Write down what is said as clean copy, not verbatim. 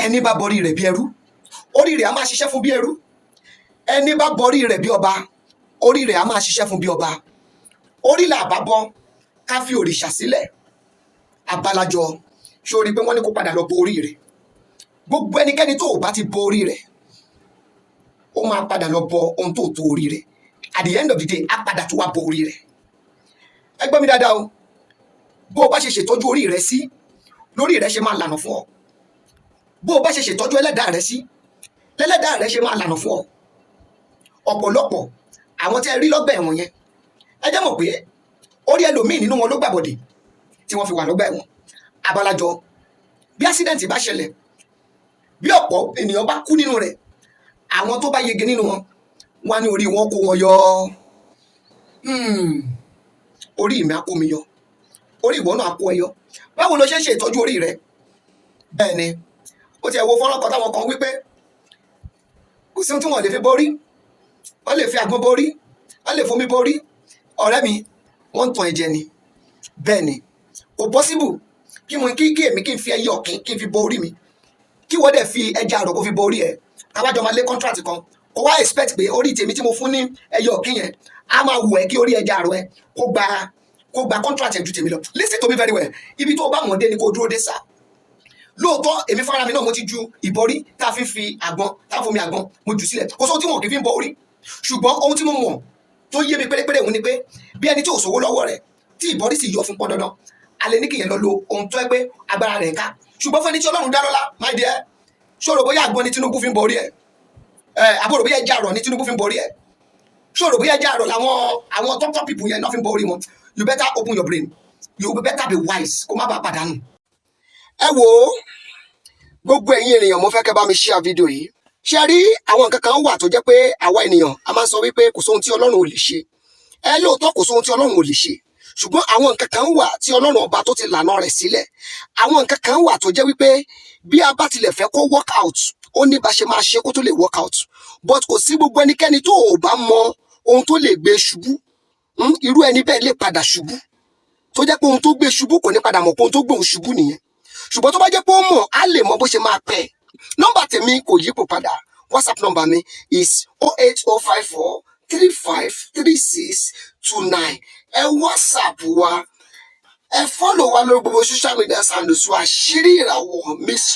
ẹni bá borí rẹ̀ bí ẹrú orí rẹ̀ á máa ṣiṣẹ́ fún bí ẹrú ẹni bá borí rẹ̀ bí ọba orí rẹ̀ á máa ṣiṣẹ́ fún bí ọba orí là bá bọ́ ká fi òrìṣà sílẹ̀ abalajọ sórí pé wọ́n ní kó padà lọ bo orí rẹ̀ gbogbo ẹnikẹ́ni tó bá ti bo orí rẹ̀ ó máa padà lọ bọ ohun tó tó orí rẹ̀ at the end of the day á padà tó wá bo orí rẹ̀ ẹ gbọ́ mi dáadáa o bó o bá ṣe ṣètọ́jú orí rẹ̀ sí lórí rẹ̀ ṣe máa lànà fún ọ bó o bá ṣe ṣètọ́jú ẹlẹ́dàá rẹ̀ sí lẹ́lẹ́dàá rẹ̀ ṣe máa lànà fún ọ ọ̀pọ̀lọpọ̀ àwọn tẹ́ rí lọ́gbà ẹ̀wọ̀n yẹn ẹ jẹ́ mọ̀ pé orí ẹlòmíì nínú wọn ló gbàbọ̀dè tí wọ́n fi wà lọ́gbà ẹ̀wọ̀n abalajọ bí accident bá ṣẹlẹ̀ bí ọ̀pọ̀ ènìyàn bá kú nínú rẹ̀ àwọn tó bá yege nínú wọn wá ní orí wọn kó wọn yọ orí mi á kó mi yọ orí ìwọ náà á kó ẹ yọ báwo ló ṣe ń ṣe ìtọ́jú orí rẹ̀ bẹ́ẹ̀ ni ó ti ẹ̀ wo fọ́nrán kan táwọn kan wípé kò sí ohun tí wọ́n lè fi borí wọ́n lè fi àgbọn borí wọ́n lè fomi borí ọ̀rẹ́ mi wọ́n ń tan ẹ̀jẹ̀ ni bẹ́ẹ̀ ni kò possible kí èmi kí n fi ẹyẹ ọ̀kín kí n fi bo orí mi kí wọ́n dẹ̀ fi ẹja àrò kó fi bo orí ẹ̀ káwájọ máa lé contract kan kò wá expect pé orí tèmi tí mo fún ní ẹyẹ ọ̀kín yẹn á máa wù ẹ́ kí orí ẹja àrò ẹ kó gba contract ẹ̀ ju tèmi lọ listen to me very well ibi tó o bá mọ̀ dé ni kò dúró dé sáà lóòótọ́ èmi fara mi náà mo ti ju ìbọrí tá a fi àgbọn tá a fomi àgbọn mo jù sílẹ̀ kò sóhun tí wọn kì í fi ń bọ orí ṣùgbọ́n ohun tí mo mọ̀ tó yé mi pérépéré òun ni pé bí ẹni tí ò sówó lọ́wọ́ rẹ̀ tí ìbọrí sì yọ fún pọ́n dandan alẹ́ ní kìyẹn lọ lo ohun tó ẹ pé agbára rẹ̀ ká ṣùgbọ́n fún ẹni tí Ọlọ́run dá lọ́lá my dear ṣòro bóyá àgbọn ni Tinubu fi ń bọ orí ẹ̀ àbúrò bóyá ẹja àrọ̀ ni Tinubu fi ń bọ orí ẹ̀ ṣòro bóyá ẹja àrọ̀ làwọn top people yẹn náà fi ń bọ orí wọn you better open your brain you better be wise kó má bàa pàdánù. ẹ wò ó gbogbo ẹ̀yin ènìyàn mo fẹ́ kẹ́ bá mi share fídíò yìí ṣe rí àwọn nǹkan kan wà tó jẹ́ pé àwa ènìyàn a máa ń sọ wípé kò sóhun tí Ọlọ́run ò lè ṣe lóòótọ́ kò sóhun tí Ọlọ́run ò lè ṣe ṣùgbọ́n àwọn nǹkan kan wà tí Ọlọ́run ọba tó ti lànà rẹ̀ sílẹ̀ àwọn nǹkan kan wà tó jẹ́ wípé bí a bá tilẹ̀ fẹ́ kó work out ó ní bá ṣe máa ṣe kó tó lè work out but kò sí gbogbo ẹnikẹ́ni tó ò bá mọ ohun tó lè gbé ṣubú irú ẹni bẹ́ẹ̀ lè padà ṣubú tó jẹ́ pé ohun tó gbé ṣubú kò ní padà mọ̀ pé ohun tó gbé òun ṣubú nìyẹn ṣùgbọ́n tó bá jẹ́ pé ó mọ̀ á lè mọ bó ṣe máa pẹ́ nọ́mbà tèmi kò yípo padà WhatsApp nọ́mbà mi is 08054 353629 ẹ WhatsApp wa ẹ follow wa lórí gbogbo social media handles wa àṣírí ìràwọ̀ Miss